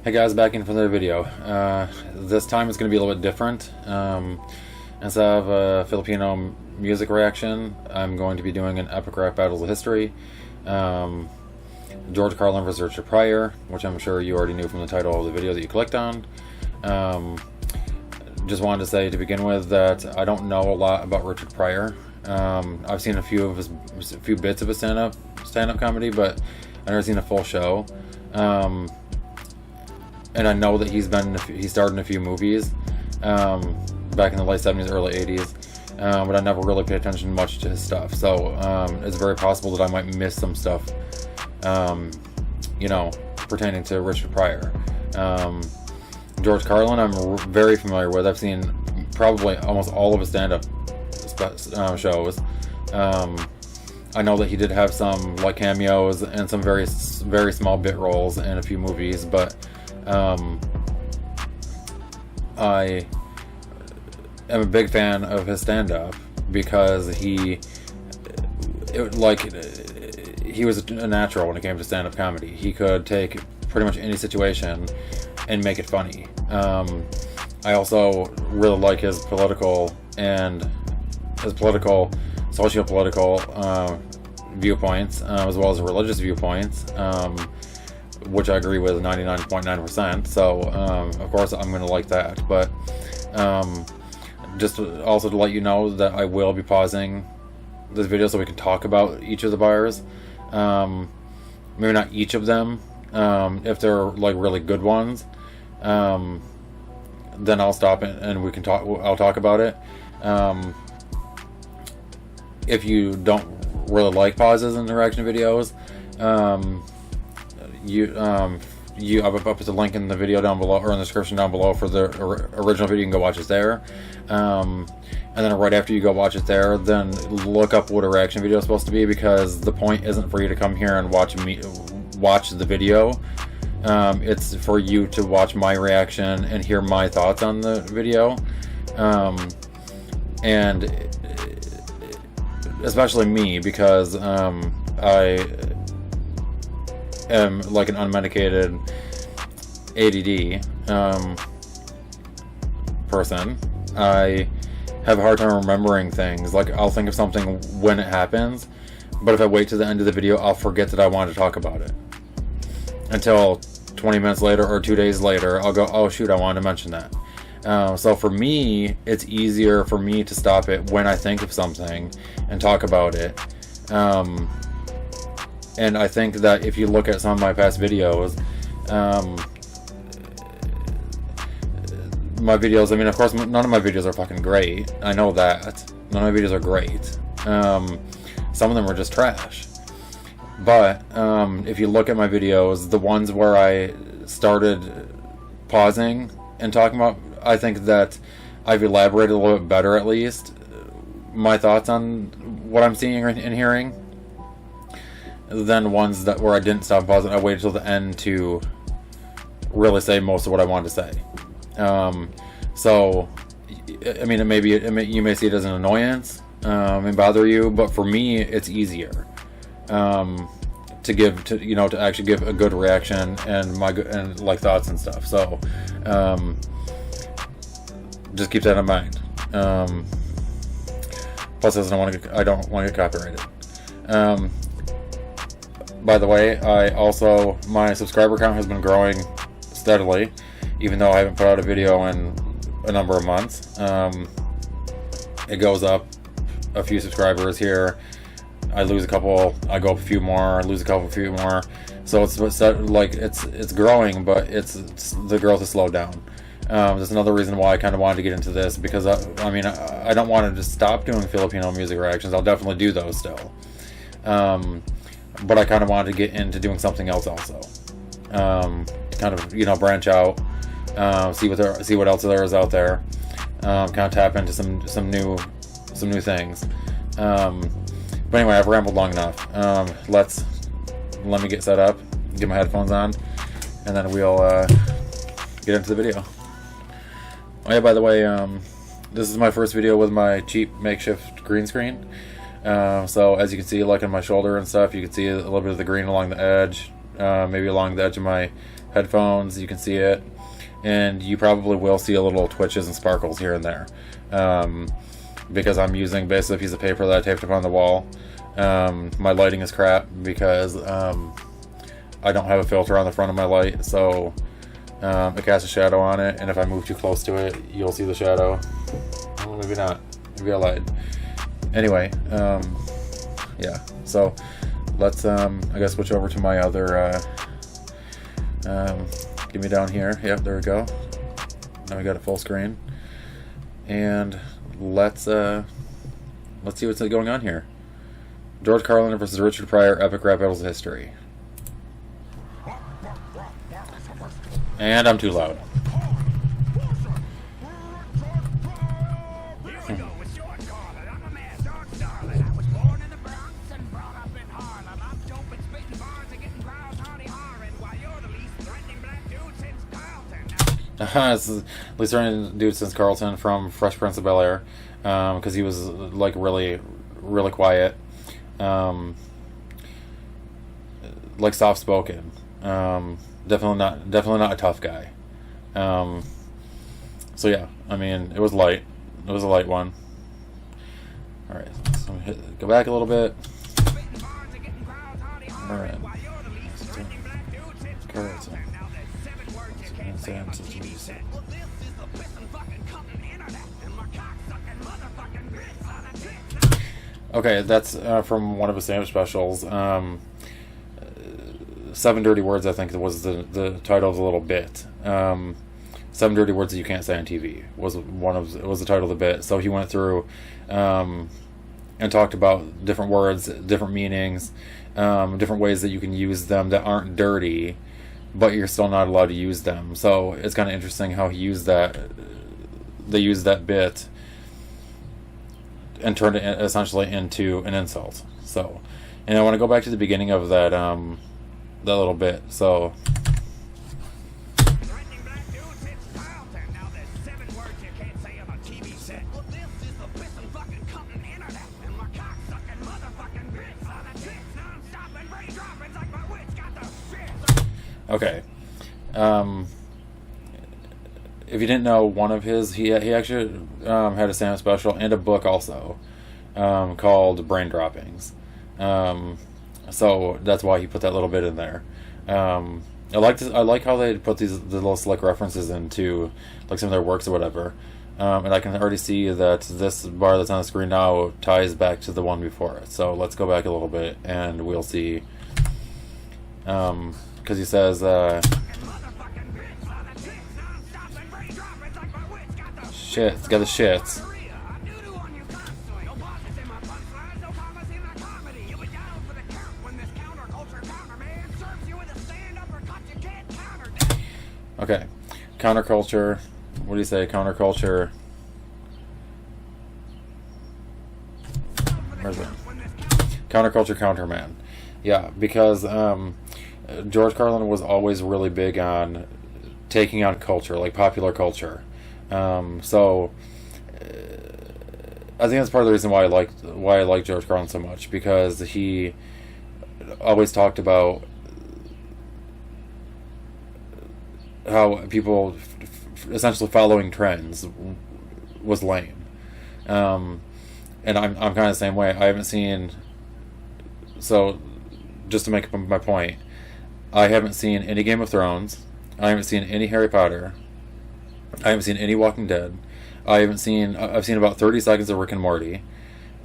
Hey guys, back in for another video. This time it's going to be a little bit different. Instead of a Filipino music reaction, I'm going to be doing an epic rap battles of history. George Carlin versus Richard Pryor, which I'm sure you already knew from the title of the video that you clicked on. Just wanted to say to begin with that I don't know a lot about Richard Pryor. I've seen a few bits of his stand-up comedy, but I've never seen a full show. And I know that he starred in a few movies back in the late 70s, early 80s, but I never really paid attention much to his stuff. So it's very possible that I might miss some stuff, pertaining to Richard Pryor. George Carlin, I'm very familiar with. I've seen probably almost all of his stand-up shows. I know that he did have some like cameos and some very small bit roles in a few movies, but I am a big fan of his stand-up because he was a natural when it came to stand-up comedy. He could take pretty much any situation and make it funny. I also really like his socio-political viewpoints, as well as religious viewpoints, which I agree with 99.9%. So, of course, I'm going to like that. But just also to let you know that I will be pausing this video so we can talk about each of the bars. Maybe not each of them. If they're like really good ones, then I'll stop and we can talk. I'll talk about it. If you don't really like pauses in the reaction videos, I'll put the link in the video down below, or in the description down below, for the original video. You can go watch it there, and then right after you go watch it there, then look up what a reaction video is supposed to be, because the point isn't for you to come here and watch the video. It's for you to watch my reaction and hear my thoughts on the video, and especially me, because I am like an unmedicated ADD person. I have a hard time remembering things. Like, I'll think of something when it happens, but if I wait to the end of the video, I'll forget that I wanted to talk about it until 20 minutes later or 2 days later. I'll go, oh shoot, I wanted to mention that. So for me, it's easier for me to stop it when I think of something and talk about it. And I think that if you look at some of my past videos, my videos, I mean, of course, none of my videos are fucking great. I know that. None of my videos are great. Some of them are just trash. But if you look at my videos, the ones where I started pausing and talking about, I think that I've elaborated a little bit better, at least, my thoughts on what I'm seeing and hearing, than ones where I didn't stop pausing. I waited till the end to really say most of what I wanted to say. So, I mean, you may see it as an annoyance and bother you, but for me, it's easier to actually give a good reaction and like thoughts and stuff. So, just keep that in mind. Plus, I don't want to get copyrighted. By the way, my subscriber count has been growing steadily, even though I haven't put out a video in a number of months. It goes up a few subscribers here. I lose a couple, I go up a few more, I lose a few more. So it's growing, but the growth has slowed down. That's another reason why I kind of wanted to get into this, because I don't want to just stop doing Filipino music reactions. I'll definitely do those still. But I kind of wanted to get into doing something else also. Kind of, branch out, see what else there is out there. Kind of tap into some new things. But anyway, I've rambled long enough. Let me get set up, get my headphones on, and then we'll get into the video. Oh yeah, by the way, this is my first video with my cheap makeshift green screen. So as you can see, like on my shoulder and stuff, you can see a little bit of the green along the edge, maybe along the edge of my headphones. You can see it, and you probably will see a little twitches and sparkles here and there, because I'm using basically a piece of paper that I taped up on the wall. My lighting is crap because I don't have a filter on the front of my light, so it casts a shadow on it, and if I move too close to it, you'll see the shadow. Well, maybe not. Maybe I lied. Anyway, yeah. So let's, I guess, switch over to my other. Give me down here. Yep, there we go. Now we got a full screen, and let's see what's going on here. George Carlin versus Richard Pryor, epic rap battles of history. And I'm too loud. It's the least threatening dude since Carlton from Fresh Prince of Bel-Air, because he was like really, really quiet, like soft spoken. Definitely not a tough guy. So yeah, I mean, it was light. It was a light one. All right, so go back a little bit. All right. Okay, that's from one of his stand-up specials. 7 Dirty Words, I think, was the title of the little bit. 7 Dirty Words that you can't say on TV was the title of the bit. So he went through and talked about different words, different meanings, different ways that you can use them that aren't dirty, but you're still not allowed to use them. So it's kind of interesting how he used that. They used that bit and turned it essentially into an insult. So, and I want to go back to the beginning of that that little bit. So. Okay. If you didn't know, one of his, he actually had a stand-up special and a book also called Brain Droppings. So that's why he put that little bit in there. I like how they put the little slick references into like some of their works or whatever. And I can already see that this bar that's on the screen now ties back to the one before it. So let's go back a little bit and we'll see. Because he says, shit, it's got the shits. Okay, counterculture. What do you say? Counterculture. Where's it? Counterculture, counterman. Yeah, because George Carlin was always really big on taking on culture, like popular culture. So I think that's part of the reason why I like George Carlin so much, because he always talked about how people essentially following trends was lame. And I'm kind of the same way. I haven't seen, so just to make my point, I haven't seen any Game of Thrones. I haven't seen any Harry Potter. I haven't seen any Walking Dead. I've seen about 30 seconds of Rick and Morty.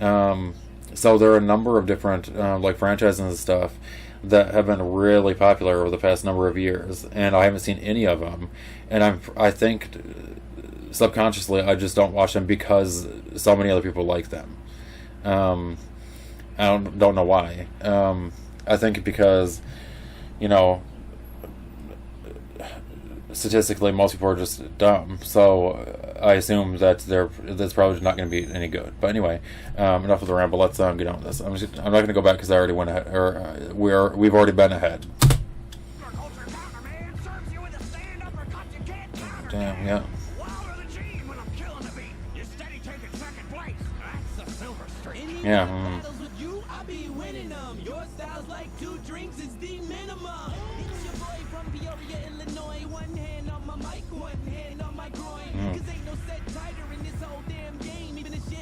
So there are a number of different like franchises and stuff that have been really popular over the past number of years, and I haven't seen any of them. And I think subconsciously I just don't watch them because so many other people like them. I don't know why. I think because, you know, statistically most people are just dumb, so I assume that that's probably not going to be any good. But anyway, enough of the ramble. Let's get on with this. I'm not going to go back because I already went ahead, or we've already been ahead. Damn, yeah. Yeah.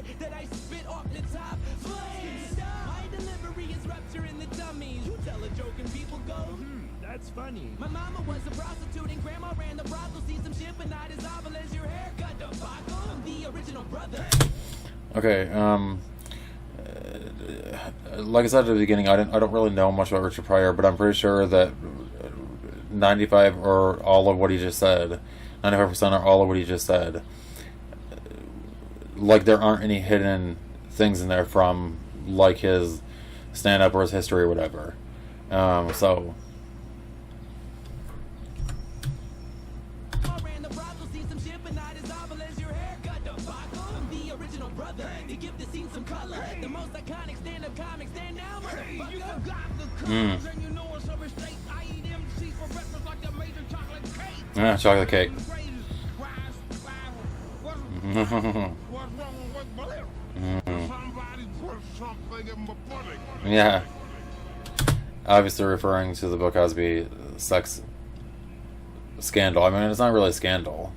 shit that I spit off the top. Flames. My delivery is rupturing the dummies. You tell a joke and people go, That's funny. my mama was a prostitute and grandma ran the brothel. See some shit but not as awful as your haircut debacle. I'm the original brother. Okay, like I said at the beginning, I don't really know much about Richard Pryor, but I'm pretty sure that 95 or all of what he just said, 95% or all of what he just said, like there aren't any hidden things in there from like his stand-up or his history or whatever. So Ran the brothel, see some shit but not as awful as your haircut debacle. I'm the original brother. To give the scene some color. The most iconic stand-up comic stand now, motherfucker. You got the colors and you know it's a mistake. I eat MC for breakfast like the major chocolate cake. yeah, chocolate cake. What's wrong with Blair? Somebody put something in my pudding. Yeah, obviously referring to the Bill Cosby sex scandal. I mean, it's not really a scandal.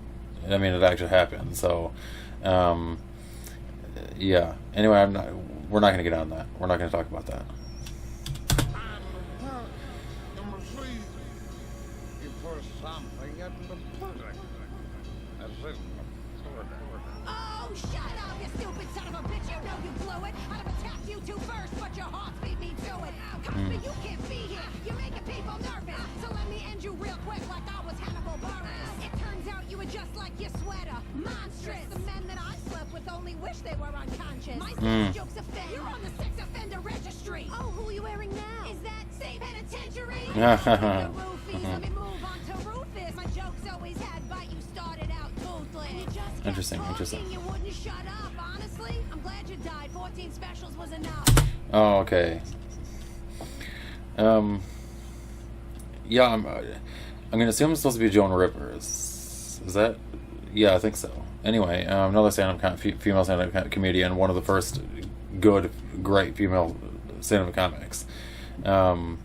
I mean, it actually happened. So, yeah. Anyway, we're not going to get on that. We're not going to talk about that. You put something in the pudding. That's it. Oh, shut up, you stupid son of a bitch. You know you blew it. I'd have attacked you two first, but your heart beat me to it. Cosby, you can't be here. You're making people nervous. So let me end you real quick like I was Hannibal Buress. It turns out you were just like your sweater. Monstrous. The men that I slept with only wish they were unconscious. My sex jokes offend. You're on the sex offender registry. Oh, who are you wearing now? Is that state penitentiary? The roofies. Let me move on to Rufus. My jokes always had bite. You started out toothless. You just kept Interesting, talking. interesting. You wouldn't shut up, honestly. I'm glad you died. 14 specials was enough. Oh, okay. Yeah, I'm gonna assume it's supposed to be Joan Rivers. Is that? Yeah, I think so. Anyway, another stand-up female stand-up comedian, one of the first good, great female stand-up comics. So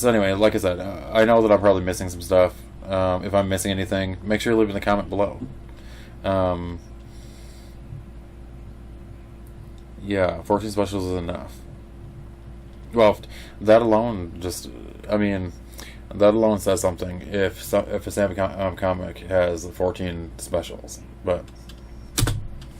anyway, like I said, I know that I'm probably missing some stuff. If I'm missing anything, make sure you leave in the comment below. Yeah, 14 specials is enough. Well, that alone just, I mean, that alone says something. If a stand-up comic has 14 specials, but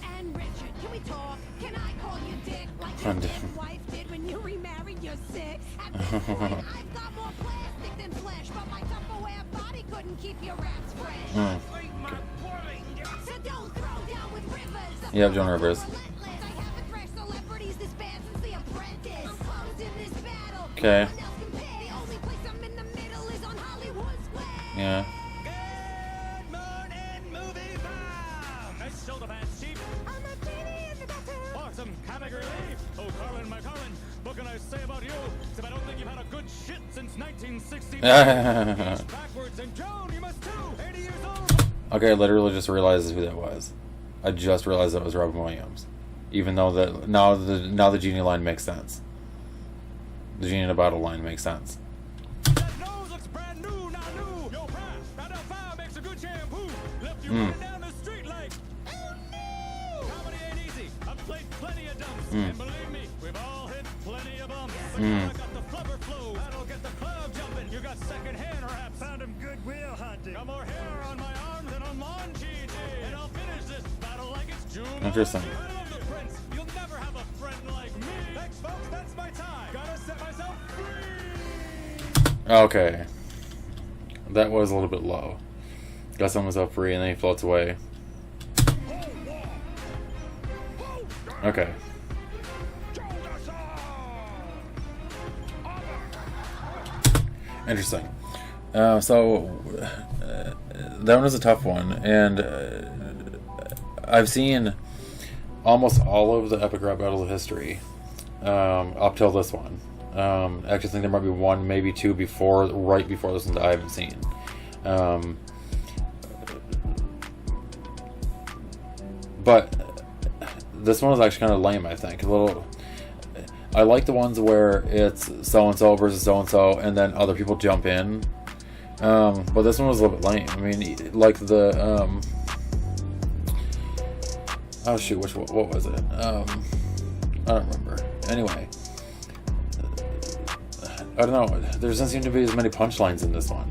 And Richard, can we talk? Can I call you Dick like I'm your Dick. dead wife did when you remarried your six? At this point, I've got more plastic than flesh, but my Tupperware body couldn't keep your raps fresh. Eat my pudding. So don't throw down with Rivers. The Yeah, Joan Rivers. relentless. I haven't thrashed celebrities this bad since The Apprentice. I'm closed in this battle. Okay. No one else compare. The only place I'm in the middle is on Hollywood Square. yeah. Good morning, movie bomb. Nice shoulder pads, chief. I'm a genie in the bathtub. Awesome comic relief. Oh, Carlin, my Carlin. What can I say about you? Except I don't think you've had a good shit since 1960. Backwards, and Joan, you must too. 80 years old. Okay, I literally just realized who that was. I just realized that was Robin Williams. Even though that now the genie line makes sense. The genie in a bottle line makes sense. That nose looks brand new, now new. Yo, Pryor, Powder Fire makes a good shampoo. Left you running down the street like, oh no! Comedy ain't easy. I've played plenty of dumps. And believe me, we've all hit plenty of bumps. But now I got the flubber flow. That'll get the club jumping. You got second hand raps. Found him goodwill hunting. Got more hair on my arms than on Monchi. And I'll finish this battle like it's June. Interesting. I love the prince. You'll never have a friend like me. Thanks, folks. That's my time. Gotta set myself free. Okay. That was a little bit low. Got someone up free and then he floats away. Okay. Interesting. That one was a tough one, and I've seen almost all of the epic rap battles of history up till this one. I actually think there might be one, maybe two right before this one that I haven't seen. But this one was actually kind of lame, I think. I like the ones where it's so-and-so versus so-and-so, and then other people jump in. But this one was a little bit lame. I mean, like the Oh shoot, what was it? I don't remember. Anyway, I don't know. There doesn't seem to be as many punchlines in this one.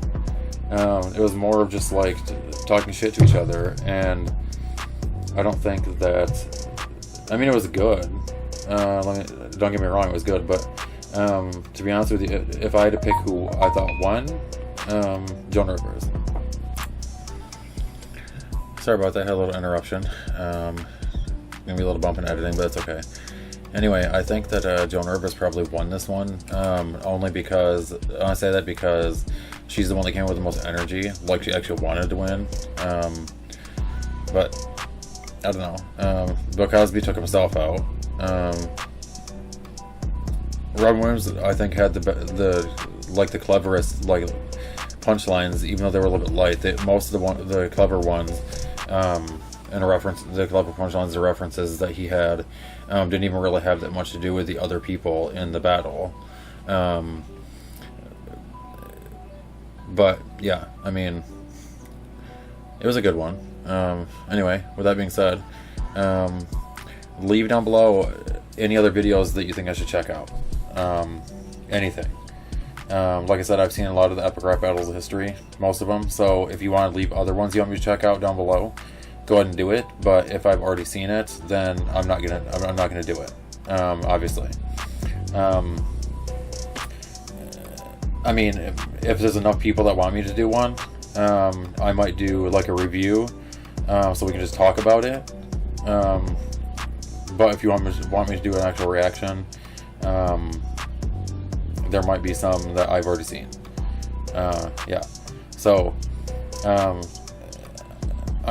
It was more of just like talking shit to each other, and I don't think that. I mean, it was good. Don't get me wrong, it was good, but to be honest with you, if I had to pick who I thought won, Joan Rivers. Sorry about that. I had a little interruption. Gonna be a little bump in editing, but it's okay. Anyway, I think that Joan Rivers probably won this one, only because I say that because she's the one that came with the most energy, like she actually wanted to win. But I don't know. Bill Cosby took himself out. Robin Williams, I think, had the cleverest punchlines, even though they were a little bit light. Most of the clever ones, the clever punchlines, the references that he had, didn't even really have that much to do with the other people in the battle. But yeah, I mean, it was a good one. Anyway, with that being said, leave down below any other videos that you think I should check out. Anything. Like I said, I've seen a lot of the epic rap battles of history, most of them. So if you want to leave other ones you want me to check out down below, go ahead and do it. But if I've already seen it, then I'm not gonna do it. Obviously. I mean, if there's enough people that want me to do one, I might do like a review, so we can just talk about it. But if you want me to do an actual reaction, there might be some that I've already seen. Yeah. So, I'm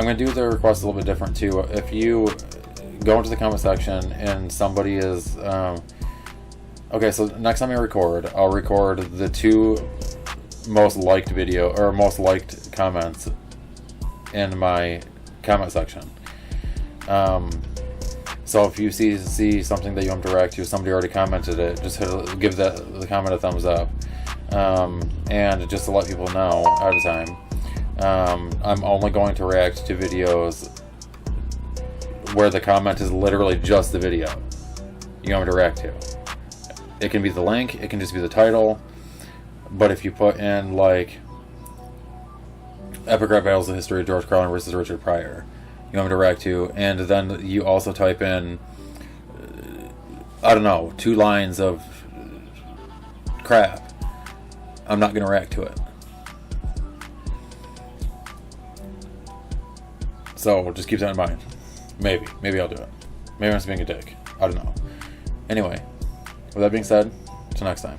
going to do the request a little bit different too. If you go into the comment section and somebody is... okay, so next time I record, I'll record the 2 most liked most liked comments in my comment section. So if you see something that you want to react to, somebody already commented it, just give the comment a thumbs up. And just to let people know ahead of time, I'm only going to react to videos where the comment is literally just the video you want me to react to. It can be the link, it can just be the title, but if you put in like Epic Rap Battles of History, George Carlin versus Richard Pryor, you want me to react to, and then you also type in, I don't know, 2 lines of crap, I'm not going to react to it. So just keep that in mind. Maybe I'll do it. Maybe I'm just being a dick. I don't know. Anyway, with that being said, till next time.